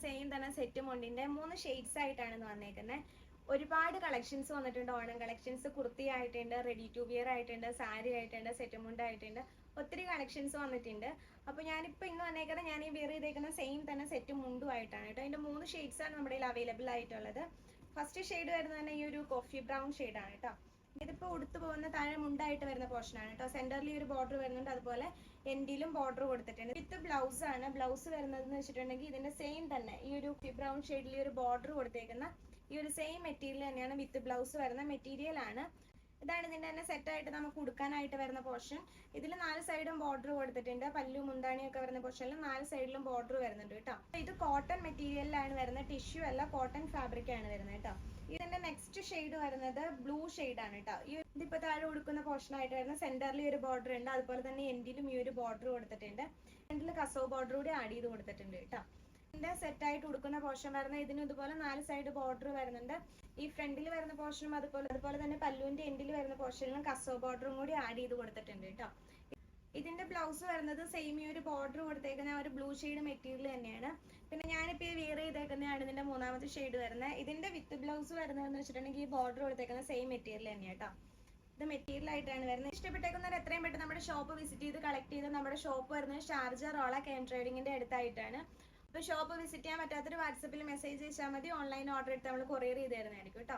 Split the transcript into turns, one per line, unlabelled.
Same തന്നെ set മുണ്ടിന്റെ 3 shades ആയിട്ടാണ് വന്നേക്കുന്നത്. ഒരുപാട് കളക്ഷൻസ് വന്നിട്ടുണ്ട്. ഓണം കളക്ഷൻസ് കുർത്തി ആയിട്ടുണ്ട്, റെഡി ടു വിയർ ആയിട്ടുണ്ട്, സാരി ആയിട്ടുണ്ട്, സെറ്റ് മുണ്ട് ആയിട്ടുണ്ട്, ഒത്തിരി കളക്ഷൻസ് വന്നിട്ടുണ്ട്. അപ്പോൾ ഞാനിപ്പോൾ ഇന്ന് വന്നേക്കുന്നത് ഞാൻ ഈ വെയർ ചെയ്തേക്കുന്ന സെയിം തന്നെ സെറ്റ് മുണ്ടും ആയിട്ടാണ് കേട്ടോ. അതിന്റെ 3 ഷെയ്ഡ്സ് ആണ് നമ്മുടെ കയ്യിൽ അവൈലബിൾ ആയിട്ടുള്ളത്. ഫസ്റ്റ് ഷെയ്ഡ് വരുന്നത് തന്നെ ഈ ഒരു കോഫി ബ്രൗൺ ഷെയ്ഡാണ് കേട്ടോ. ഇതിപ്പോൾ ഉടുത്തു പോകുന്ന താഴെ മുണ്ടായിട്ട് വരുന്ന പോർഷനാണ് കേട്ടോ. സെന്ററിൽ ഒരു ബോർഡർ വരുന്നുണ്ട്, അതുപോലെ എൻഡിലും ബോർഡർ കൊടുത്തിട്ടുണ്ട്. വിത്ത് ബ്ലൗസ് ആണ്. ബ്ലൗസ് വരുന്നതെന്ന് വെച്ചിട്ടുണ്ടെങ്കിൽ ഇതിന്റെ സെയിം തന്നെ ഈ ഒരു ബ്രൗൺ ഷെയ്ഡിൽ ഒരു ബോർഡർ കൊടുത്തേക്കുന്ന ഈ ഒരു സെയിം മെറ്റീരിയൽ തന്നെയാണ് വിത്ത് ബ്ലൗസ് വരുന്ന മെറ്റീരിയൽ ആണ്. ഇതാണ് ഇതിന്റെ തന്നെ സെറ്റ് ആയിട്ട് നമുക്ക് ഉടുക്കാനായിട്ട് വരുന്ന പോർഷൻ. ഇതിൽ 4 സൈഡും ബോർഡർ കൊടുത്തിട്ടുണ്ട്. പല്ലു മുന്താണിയൊക്കെ വരുന്ന പോർഷനിൽ 4 സൈഡിലും ബോർഡർ വരുന്നുണ്ട് കേട്ടോ. ഇത് കോട്ടൺ മെറ്റീരിയലിലാണ് വരുന്നത്, ടിഷ്യൂ അല്ല, കോട്ടൺ ഫാബ്രിക് ആണ് വരുന്നത് കേട്ടോ. ഇതിന്റെ നെക്സ്റ്റ് ഷെയ്ഡ് വരുന്നത് ബ്ലൂ ഷെയ്ഡ് ആണ് കേട്ടോ. ഇതിപ്പോ താഴെ കൊടുക്കുന്ന പോർഷൻ ആയിട്ട് വരുന്ന സെന്ററിൽ ഒരു ബോർഡർ ഉണ്ട്, അതുപോലെ തന്നെ എൻഡിലും ഈ ഒരു ബോർഡർ കൊടുത്തിട്ടുണ്ട്. എൻഡിൽ കസവ് ബോർഡർ കൂടി ആഡ് ചെയ്ത് കൊടുത്തിട്ടുണ്ട് കേട്ടോ. ഇതിന്റെ സെറ്റ് ആയിട്ട് കൊടുക്കുന്ന പോർഷൻ വരുന്ന ഇതിന് ഇതുപോലെ 4 സൈഡ് ബോർഡർ വരുന്നുണ്ട്. ഈ ഫ്രണ്ടിൽ വരുന്ന പോർഷനും അതുപോലെ തന്നെ പല്ലുവിന്റെ എൻഡിൽ വരുന്ന പോർഷനിലും കസവ് ബോർഡറും കൂടി ആഡ് ചെയ്ത് കൊടുത്തിട്ടുണ്ട് കേട്ടോ. ഇതിന്റെ ബ്ലൗസ് വരുന്നത് സെയിം ഈ ഒരു ബോർഡർ കൊടുത്തേക്കുന്ന ഒരു ബ്ലൂ ഷെയ്ഡ് മെറ്റീരിയൽ തന്നെയാണ്. പിന്നെ ഞാനിപ്പോൾ ഈ വെയർ ചെയ്തേക്കുന്നതാണ് ഇതിന്റെ 3ാമത്തെ ഷെയ്ഡ് വരുന്നത്. ഇതിന്റെ വിത്ത് ബ്ലൗസ് വരുന്നതെന്ന് വെച്ചിട്ടുണ്ടെങ്കിൽ ഈ ബോർഡർ കൊടുത്തേക്കുന്ന സെയിം മെറ്റീരിയൽ തന്നെയാണ് കേട്ടോ. ഇത് മെറ്റീരിയൽ ആയിട്ടാണ് വരുന്നത്. ഇഷ്ടപ്പെട്ടേക്കുന്നവർ എത്രയും പെട്ടെന്ന് നമ്മുടെ ഷോപ്പ് വിസിറ്റ് ചെയ്ത് കളക്ട് ചെയ്ത്. നമ്മുടെ ഷോപ്പ് വരുന്നത് ഷാർജ റോള കെൻ ട്രേഡിങ്ങിന്റെ അടുത്തായിട്ടാണ്. അപ്പോൾ ഷോപ്പ് വിസിറ്റ് ചെയ്യാൻ പറ്റാത്തൊരു വാട്സപ്പിൽ മെസ്സേജ് അയച്ചാൽ മതി. ഓൺലൈൻ ഓർഡർ എടുത്ത് നമ്മൾ കൊറിയർ ചെയ്ത് തരുന്നതായിരിക്കും കേട്ടോ.